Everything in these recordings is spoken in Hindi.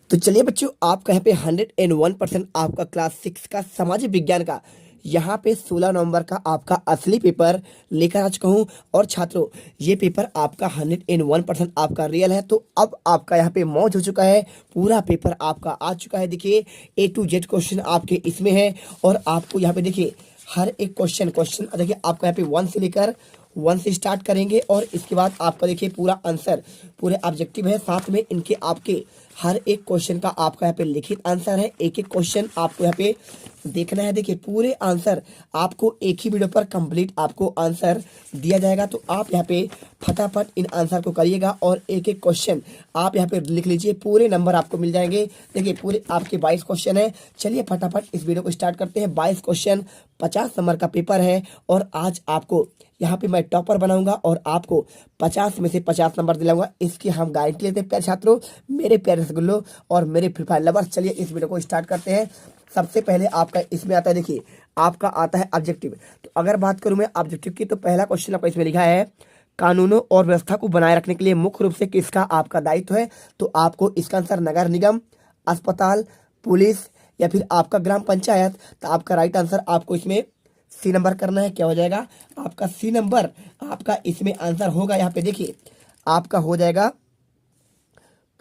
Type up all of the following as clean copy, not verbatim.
तो चलिए बच्चों, आपका यहाँ पे 101% आपका क्लास 6 का सामाजिक विज्ञान का यहाँ पे 16 नवंबर का आपका असली पेपर लेकर आ चुका हूँ। और छात्रों, ये पेपर आपका 101% आपका रियल है। तो अब आपका यहाँ पे मौज हो चुका है, पूरा पेपर आपका आ चुका है। देखिए A to Z क्वेश्चन आपके इसमें है। और आपको यहाँ पे देखिए हर एक क्वेश्चन क्वेश्चन देखिए आपका यहाँ पे 1 से स्टार्ट करेंगे। और इसके बाद आपका देखिए पूरा आंसर पूरे ऑब्जेक्टिव है, साथ में इनके आपके हर एक क्वेश्चन का आपका यहाँ पे लिखित आंसर है। एक एक क्वेश्चन आपको यहाँ पे देखना है। देखिए पूरे आंसर आपको एक ही वीडियो पर कंप्लीट आपको आंसर दिया जाएगा। तो आप यहाँ पे फटाफट इन आंसर को करिएगा और एक एक क्वेश्चन आप यहाँ पे लिख लीजिए, पूरे नंबर आपको मिल जाएंगे। देखिए पूरे आपके 22 क्वेश्चन है। चलिए फटाफट इस वीडियो को स्टार्ट करते हैं। 22 क्वेश्चन 50 नंबर का पेपर है। और आज आपको यहाँ पे मैं टॉपर बनाऊंगा और आपको 50 में से 50 नंबर दिलाऊंगा, इसकी हम गारंटी लेते हैं प्यारे छात्रों, मेरे प्यारे रसगुल्लो और मेरे फ्री फायर लवर्स। चलिए इस वीडियो को स्टार्ट करते हैं। सबसे पहले आपका इसमें आता है, देखिए आपका आता है ऑब्जेक्टिव। तो अगर बात करूं मैं ऑब्जेक्टिव की, तो पहला क्वेश्चन आपका इसमें लिखा है, कानूनों और व्यवस्था को बनाए रखने के लिए मुख्य रूप से किसका आपका दायित्व है। तो आपको इसका आंसर नगर निगम, अस्पताल, पुलिस या फिर आपका ग्राम पंचायत। तो आपका राइट आंसर आपको इसमें सी नंबर करना है। क्या हो जाएगा आपका सी नंबर, आपका इसमें आंसर होगा यहाँ पे देखिए आपका हो जाएगा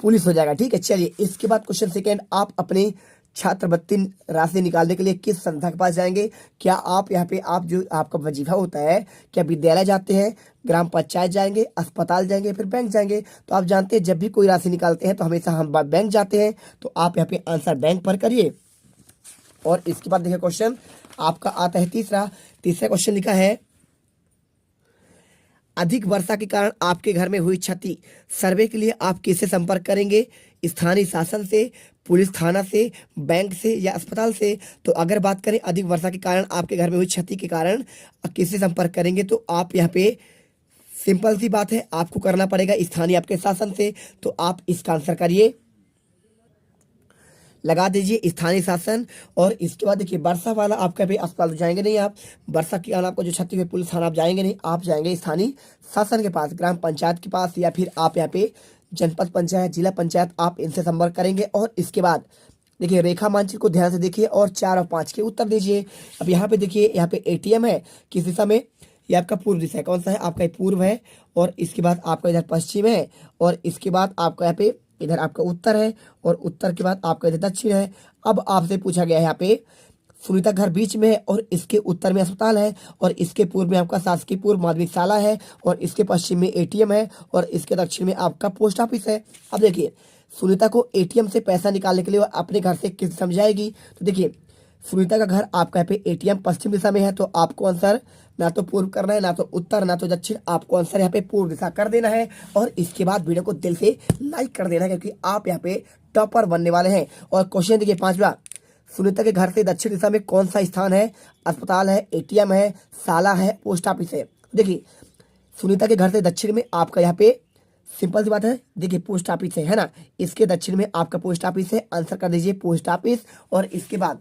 पुलिस हो जाएगा। ठीक है, चलिए इसके बाद क्वेश्चन सेकेंड, आप अपने छात्रवृत्ति राशि निकालने के लिए किस संस्था के पास जाएंगे। क्या आप यहाँ पे आप जो आपका वजीफा होता है, क्या विद्यालय जाते हैं, ग्राम पंचायत जाएंगे, अस्पताल जाएंगे, फिर बैंक जाएंगे। तो आप जानते हैं जब भी कोई राशि निकालते हैं तो हमेशा हम बैंक जाते हैं। तो आप यहाँ पे आंसर बैंक पर करिए। और इसके बाद देखिए क्वेश्चन आपका आता है तीसरा क्वेश्चन लिखा है, अधिक वर्षा के कारण आपके घर में हुई क्षति सर्वे के लिए आप किससे संपर्क करेंगे। स्थानीय शासन से, पुलिस थाना से, बैंक से या अस्पताल से। तो अगर बात करें अधिक वर्षा के कारण आपके घर में हुई क्षति के कारण किससे संपर्क करेंगे, तो आप यहाँ पे सिंपल सी बात है, आपको करना पड़ेगा स्थानीय आपके शासन से। तो आप इसका आंसर करिए, लगा दीजिए स्थानीय शासन। और इसके बाद देखिए वर्षा वाला आपका भी अस्पताल तो जाएंगे नहीं आप, वर्षा के कारण आपको जो क्षति हुई पुलिस थाना आप जाएंगे नहीं, आप जाएंगे स्थानीय शासन के पास, ग्राम पंचायत के पास, या फिर आप यहाँ पे जनपद पंचायत, जिला पंचायत, आप इनसे संपर्क करेंगे। और इसके बाद देखिए रेखा मानचित्र को ध्यान से देखिए और 4 और 5 के उत्तर दीजिए। अब यहाँ पे देखिए यहाँ पे ATM है किस दिशा में, ये आपका पूर्व दिशा है। कौन सा है आपका पूर्व है। और इसके बाद आपका इधर पश्चिम है। और इसके बाद आपका यहाँ पे इधर आपका उत्तर है। और उत्तर के बाद आपका इधर दक्षिण है। अब आपसे पूछा गया है यहाँ पे सुनीता घर बीच में है और इसके उत्तर में अस्पताल है। और इसके पूर्व में आपका शासकीय पूर्व माध्यमिक शाला है। और इसके पश्चिम में ATM है। और इसके दक्षिण में आपका पोस्ट ऑफिस है। अब देखिए सुनीता को ATM से पैसा निकालने के लिए वो अपने घर से किस समझाएगी। तो देखिए सुनीता का घर आपका यहाँ पे ATM पश्चिम दिशा में है। तो आपको आंसर ना तो पूर्व करना है, ना तो उत्तर, ना तो दक्षिण, आपको आंसर यहाँ पे पूर्व दिशा कर देना है। और इसके बाद वीडियो को दिल से लाइक कर देना है, क्योंकि आप यहाँ पे टॉपर बनने वाले हैं। और क्वेश्चन देखिए पांचवा, सुनीता के घर से दक्षिण दिशा में कौन सा स्थान है। अस्पताल है, ATM है, शाला है, पोस्ट ऑफिस है। देखिए सुनीता के घर से दक्षिण में आपका यहाँ पे सिंपल सी बात है, देखिए पोस्ट ऑफिस है ना, इसके दक्षिण में आपका पोस्ट ऑफिस है। आंसर कर दीजिए पोस्ट ऑफिस। और इसके बाद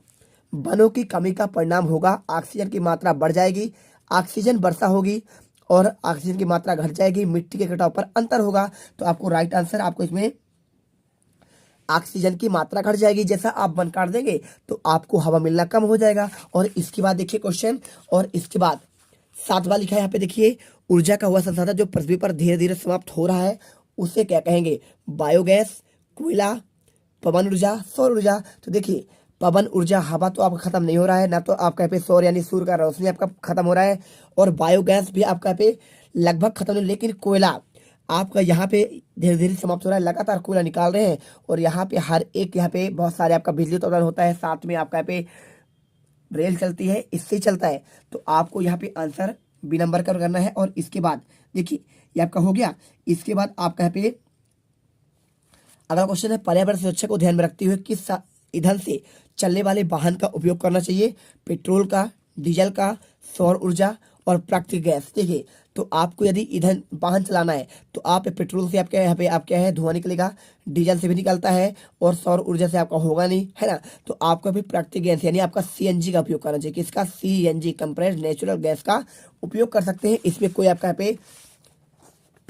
वनों की कमी का परिणाम होगा, ऑक्सीजन की मात्रा बढ़ जाएगी, ऑक्सीजन वर्षा होगी और ऑक्सीजन की मात्रा घट जाएगी, मिट्टी के कटाव पर अंतर होगा। तो आपको राइट आंसर आपको इसमें ऑक्सीजन की मात्रा घट जाएगी। जैसा आप वन काट देंगे तो आपको हवा मिलना कम हो जाएगा। और इसके बाद देखिए क्वेश्चन, और इसके बाद 7वां लिखा है यहाँ पे देखिए, ऊर्जा का वह संसाधन जो पृथ्वी पर धीरे धीरे समाप्त हो रहा है उसे क्या कहेंगे। बायोगैस, कोयला, पवन ऊर्जा, सौर ऊर्जा। तो देखिए पवन ऊर्जा, हवा तो आपका खत्म नहीं हो रहा है, ना तो आपका यहाँ पे सौर यानी सूर्य का रोशनी आपका खत्म हो रहा है। और बायोगैस भी आपका यहाँ पे लगभग खत्म नहीं, लेकिन कोयला आपका यहाँ पे धीरे धीरे समाप्त हो रहा है, लगातार कोयला निकाल रहे हैं। और यहाँ पे हर एक यहाँ पे बहुत सारे आपका बिजली उत्पादन होता है, साथ में आपका यहाँ पे रेल चलती है, इससे चलता है। तो आपको यहाँ पे आंसर बी नंबर का करना है। और इसके बाद देखिए ये आपका हो गया। इसके बाद आपका यहाँ पे अगला क्वेश्चन है, पर्यावरण सुरक्षा को ध्यान में रखते हुए किस ईंधन से चलने वाले वाहन का उपयोग करना चाहिए। पेट्रोल का, डीजल का, सौर ऊर्जा और प्राकृतिक गैस। देखिए तो आपको यदि ईंधन वाहन चलाना है तो आप पेट्रोल से आपके यहाँ पे आप क्या है धुआं निकलेगा, डीजल से भी निकलता है और सौर ऊर्जा से आपका होगा नहीं, है ना। तो आपको भी प्राकृतिक गैस यानी आपका CNG का उपयोग करना चाहिए। किसका, CNG कंप्रेस्ड नेचुरल गैस का उपयोग कर सकते हैं। इसमें कोई आपका यहाँ पे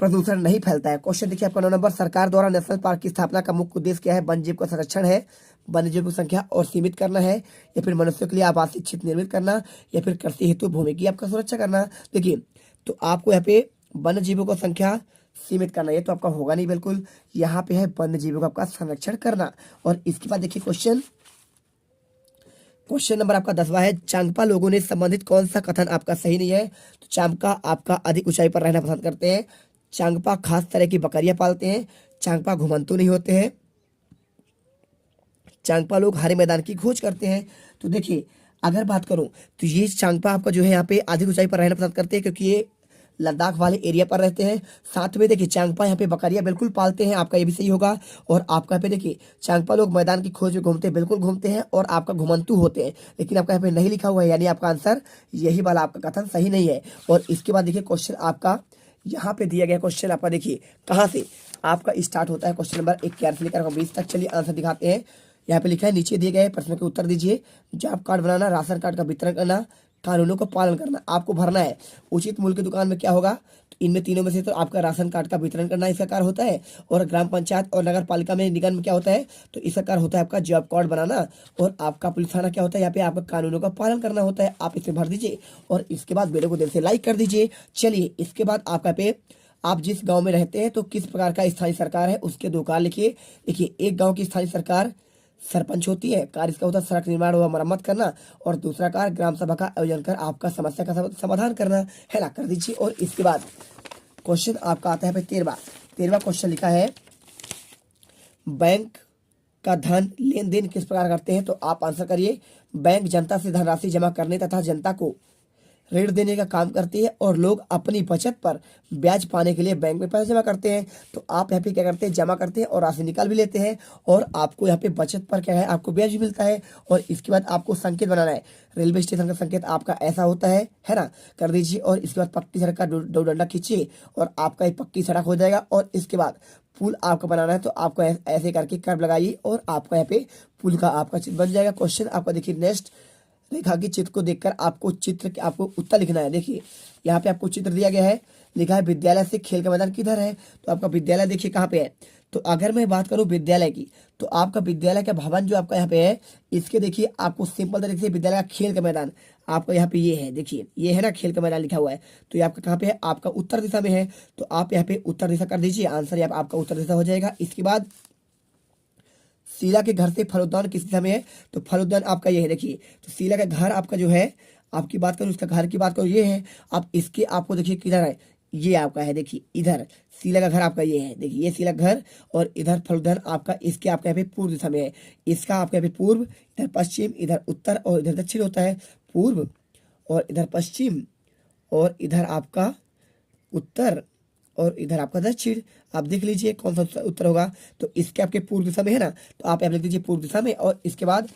प्रदूषण नहीं फैलता है। क्वेश्चन देखिए आपका 9 नंबर, सरकार द्वारा नेशनल पार्क की स्थापना का मुख्य उद्देश्य क्या है? वन्य जीव का संरक्षण है, वन्य जीव की संख्या और सीमित करना है, या फिर मनुष्यों के लिए आवासीय क्षेत्र निर्मित करना, या फिर कृषि हेतु भूमि की आपका सुरक्षा करना। देखिए तो आपको यहाँ पे वन्य जीवों की संख्या सीमित करना, ये तो आपका होगा नहीं बिल्कुल। यहाँ पे है वन्य जीवों का आपका संरक्षण करना। और इसके बाद देखिए क्वेश्चन नंबर आपका 10वां है, चांगपा लोगों ने संबंधित कौन सा कथन आपका सही नहीं है? तो चांगपा आपका अधिक ऊंचाई पर रहना पसंद करते हैं, चांगपा खास तरह की बकरियां पालते हैं, चांगपा घुमंतु नहीं होते हैं, चांगपा लोग हरे मैदान की खोज करते हैं। तो देखिए अगर बात करूं तो ये चांगपा आपका जो है यहाँ पे अधिक ऊंचाई पर रहना पसंद करते हैं, क्योंकि ये लद्दाख वाले एरिया पर रहते हैं। साथ में देखिए चांगपा यहाँ पे बकरियां बिल्कुल पालते हैं, आपका ये भी सही होगा। और आपका यहाँ पे देखिए चांगपा लोग मैदान की खोज में घूमते हैं, बिल्कुल घूमते हैं, और आपका घुमंतु होते हैं, लेकिन आपका यहाँ पे नहीं लिखा हुआ है, यानी आपका आंसर यही वाला आपका कथन सही नहीं है। और इसके बाद देखिए क्वेश्चन आपका यहाँ पे दिया गया क्वेश्चन आपका देखिए कहाँ से आपका स्टार्ट होता है। क्वेश्चन नंबर 11 से लेकर 20 तक। चलिए आंसर दिखाते हैं। यहाँ पे लिखा है, नीचे दिए गए प्रश्नों के उत्तर दीजिए। जॉब कार्ड बनाना, राशन कार्ड का वितरण करना, कानूनों का पालन करना। आपको भरना है उचित मूल्य की दुकान में क्या होगा? तो इनमें तीनों में से तो आपका राशन कार्ड का वितरण करना इसका कार्य होता है। और ग्राम पंचायत और नगर पालिका में निगम में क्या होता है? तो इसका कार्य होता है आपका जॉब कार्ड बनाना। और आपका पुलिस थाना क्या होता है? यहाँ पे आपका कानूनों का पालन करना होता है। आप इसे भर दीजिए और इसके बाद वीडियो को दिल से लाइक कर दीजिए। चलिए इसके बाद आपका पे आप जिस गांव में रहते हैं तो किस प्रकार का स्थानीय सरकार है उसके दो कार्य लिखिए। देखिए एक गांव की स्थानीय सरकार सरपंच होती है, कार्य इसका होता है सड़क निर्माण व मरम्मत करना, और दूसरा कार्य ग्राम सभा का आयोजन कर आपका समस्या का समाधान करना है ना, कर दीजिए। और इसके बाद क्वेश्चन आपका आता है 13वां क्वेश्चन लिखा है, बैंक का धन लेन देन किस प्रकार करते हैं? तो आप आंसर करिए। बैंक जनता से धनराशि जमा करने तथा जनता को ऋण देने का काम करती है, और लोग अपनी बचत पर ब्याज पाने के लिए बैंक में पैसा जमा करते हैं। तो आप यहाँ पे क्या करते हैं? जमा करते हैं और राशि निकाल भी लेते हैं, और आपको यहाँ पे बचत पर क्या है? आपको ब्याज भी मिलता है। और इसके बाद आपको संकेत बनाना है। रेलवे स्टेशन का संकेत आपका ऐसा होता है ना, कर दीजिए। और इसके बाद पक्की सड़क का दो डंडा खींचिए और आपका एक पक्की सड़क हो जाएगा। और इसके बाद पुल आपको बनाना है, तो आपको ऐसे करके कर्व लगाइए और आपका यहाँ पे पुल का आपका चित्र बन जाएगा। क्वेश्चन आपका देखिए नेक्स्ट, रेखा की चित्र को देखकर आपको आपको उत्तर लिखना है। देखिए यहाँ पे आपको चित्र दिया गया है, लिखा है विद्यालय से खेल का मैदान किधर है? तो आपका विद्यालय देखिए कहाँ पे है। तो अगर मैं बात करूँ विद्यालय की, तो आपका विद्यालय का भवन जो आपका यहाँ पे है, इसके देखिए आपको सिंपल तरीके से विद्यालय का खेल का मैदान आपका यहाँ पे ये है। देखिए ये है ना खेल का मैदान लिखा हुआ है, तो ये आपका कहाँ पे है? आपका उत्तर दिशा में है। तो आप यहाँ पे उत्तर दिशा कर दीजिए, आंसर यहाँ आपका उत्तर दिशा हो जाएगा। इसके बाद शीला के घर से फलोद्यान किस दिशा में है? तो फलोद्यान आपका ये है। देखिए तो शीला का घर आपका जो है, आपकी बात करूँ उसका घर की बात करूँ ये है। आप इसके आपको देखिए किधर है? ये आपका है, देखिए इधर शीला का घर आपका ये है। देखिए ये शीला घर, और इधर फलोद्यान आपका, इसके आपका यहाँ पे पूर्व दिशा में है। इसका आपका यहाँ पे पूर्व, इधर पश्चिम, इधर उत्तर और इधर दक्षिण होता है। पूर्व और इधर पश्चिम और इधर आपका उत्तर और इधर आपका दक्षिण। आप देख लीजिए कौन सा उत्तर होगा। तो इसके आपके पूर्व दिशा में है ना, तो आप यहाँ लिख दीजिए पूर्व दिशा में। और इसके बाद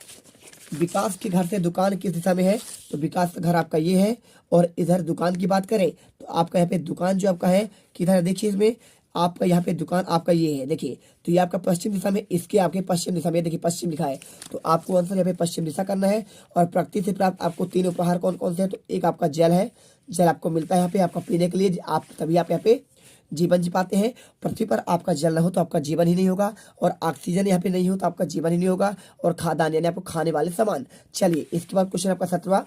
विकास के घर से दुकान किस दिशा में है? तो विकास का घर आपका ये है। और इधर दुकान की बात करें तो आपका यहाँ पे दुकान जो आपका है किधर है? देखिए इसमें आपका यहाँ पे दुकान आपका ये है। देखिए तो ये आपका पश्चिम दिशा में, इसके आपके पश्चिम दिशा में, देखिए पश्चिम लिखा है, तो आपको आंसर यहाँ पे पश्चिम दिशा करना है। और प्रकृति से प्राप्त आपको 3 उपहार कौन कौन से हैं? तो एक आपका जल है, जल आपको मिलता है यहाँ पे आपका पीने के लिए, आप तभी आप यहाँ पे जीवन जी पाते हैं। पृथ्वी पर आपका जल न हो तो आपका जीवन ही नहीं होगा, और ऑक्सीजन यहाँ पे नहीं हो तो आपका जीवन ही नहीं होगा, और खाद्यान्न यानी आपको खाने वाले सामान। चलिए इसके बाद क्वेश्चन आपका 17वां,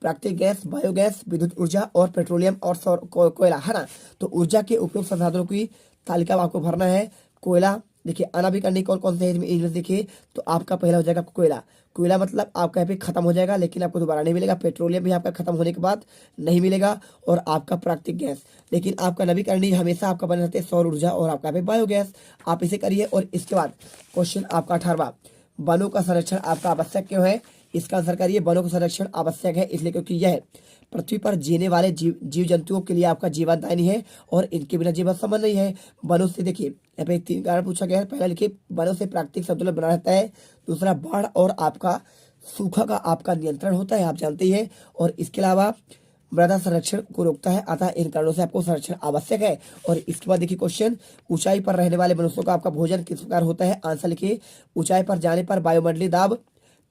प्राकृतिक गैस, बायोगैस, विद्युत ऊर्जा और पेट्रोलियम और सौर कोयला है ना। तो ऊर्जा के उपयोग संसाधनों की तालिका आपको भरना है। कोयला देखिए अनावृकरणीय कौन कौन से है इसमें इंग्लिश देखिए, तो आपका पहला हो जाएगा कोयला। कोयला मतलब आपका यहाँ पे खत्म हो जाएगा, लेकिन आपको दोबारा नहीं मिलेगा। पेट्रोलियम भी आपका खत्म होने के बाद नहीं मिलेगा। और आपका प्राकृतिक गैस, लेकिन आपका नवीकरणीय हमेशा आपका बने रहते हैं सौर ऊर्जा और आपका यहाँ पे बायोगैस। आप इसे करिए। और इसके बाद क्वेश्चन आपका 18वां, वनों का संरक्षण आपका आवश्यक क्यों है? इसका आंसर करिए। वनों का संरक्षण आवश्यक है इसलिए क्योंकि यह पृथ्वी पर जीने वाले जीव जंतुओं के लिए आपका जीवनदायिनी है, और इनके बिना जीवन संभव नहीं है। वनों से देखिए यहाँ पे 3 कारण पूछा गया है। पहला लिखिए वनों से प्राकृतिक संतुलन बना रहता है। दूसरा बाढ़ और आपका सूखा का आपका नियंत्रण होता है, आप जानते ही हैं। और इसके अलावा मृदा संरक्षण को रोकता है। अतः इन कारणों से आपको संरक्षण आवश्यक है। और इसके बाद देखिए क्वेश्चन, ऊंचाई पर रहने वाले मनुष्यों का आपका भोजन किस प्रकार होता है? आंसर लिखिए। ऊंचाई पर जाने पर वायुमंडलीय दाब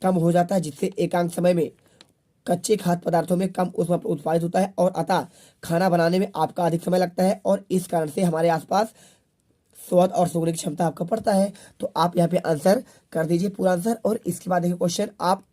कम हो जाता है, जिससे एकांत समय में कच्चे खाद्य पदार्थों में कम ऊष्मा उत्पादित होता है और अतः खाना बनाने में आपका अधिक समय लगता है और इस कारण से हमारे आसपास स्वाद और सूंघने की क्षमता आपका बढ़ता है। तो आप यहाँ पे आंसर कर दीजिए पूरा आंसर। और इसके बाद देखिए क्वेश्चन, आप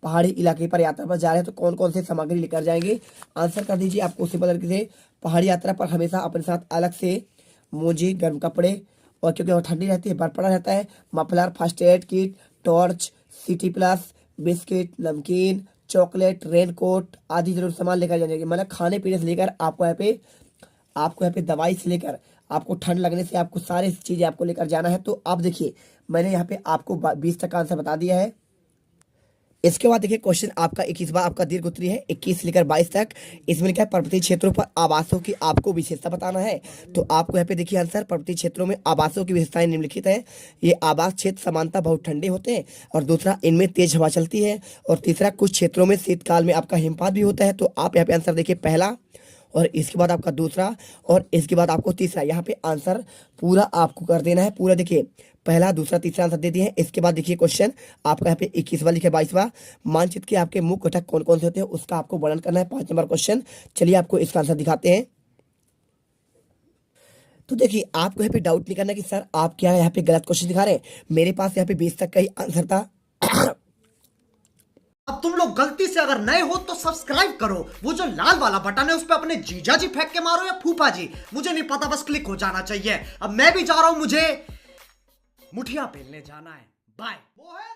पहाड़ी इलाके पर यात्रा पर जा रहे हैं तो कौन कौन से सामग्री लेकर जाएंगे, आंसर कर दीजिए। आपको सिंपल तरीके से पहाड़ी यात्रा पर हमेशा अपने साथ अलग से मोजे, गर्म कपड़े और क्योंकि वह ठंडी रहती है, बर्फ पड़ा रहता है, muffler, first aid kit, torch, city plus, biscuit, नमकीन, चॉकलेट, रेन कोट आदि जरूर सामान लेकर जाएंगे। मतलब खाने पीने से लेकर आपको यहाँ पे दवाई से लेकर आपको ठंड लगने से आपको सारी चीजें आपको लेकर जाना है। तो आप देखिए मैंने यहाँ पे आपको 20 तक का आंसर बता दिया है। इसके बाद देखिए क्वेश्चन आपका 21वां आपका दीर्घ उत्तरीय है 21 से लेकर 22 तक। इसमें लिखा है पर्वतीय क्षेत्रों पर आवासों की आपको विशेषता बताना है। तो आपको यहाँ पे देखिए आंसर, पर्वतीय क्षेत्रों में आवासों की विशेषताएं निम्नलिखित है। ये आवास क्षेत्र सामान्यतः बहुत ठंडे होते हैं और दूसरा इनमें तेज हवा चलती है और तीसरा कुछ क्षेत्रों में शीतकाल में आपका हिमपात भी होता है। तो आप यहाँ पे आंसर देखिए पहला और इसके बाद आपका दूसरा और इसके बाद आपको तीसरा, यहाँ पे आंसर पूरा आपको कर देना है। पूरा देखिए पहला, दूसरा, तीसरा आंसर दे दिए हैं। इसके बाद देखिए क्वेश्चन आपका यहाँ पे 21वां लिखे 22वां, मानचित्र के आपके मुख्य घटक कौन कौन से होते हैं उसका आपको वर्णन करना है। 5 नंबर क्वेश्चन, चलिए आपको इसका आंसर दिखाते हैं। तो देखिए आपको यहाँ पे डाउट नहीं करना कि सर आप क्या यहाँ पे गलत क्वेश्चन दिखा रहे हैं। मेरे पास यहाँ पे 20 तक का ही आंसर था। अब तुम लोग गलती से अगर नए हो तो सब्सक्राइब करो, वो जो लाल वाला बटन है उस पे अपने जीजा जी फेंक के मारो या फूफा जी, मुझे नहीं पता, बस क्लिक हो जाना चाहिए। अब मैं भी जा रहा हूं, मुझे मुठिया पेलने जाना है। बाय। वो है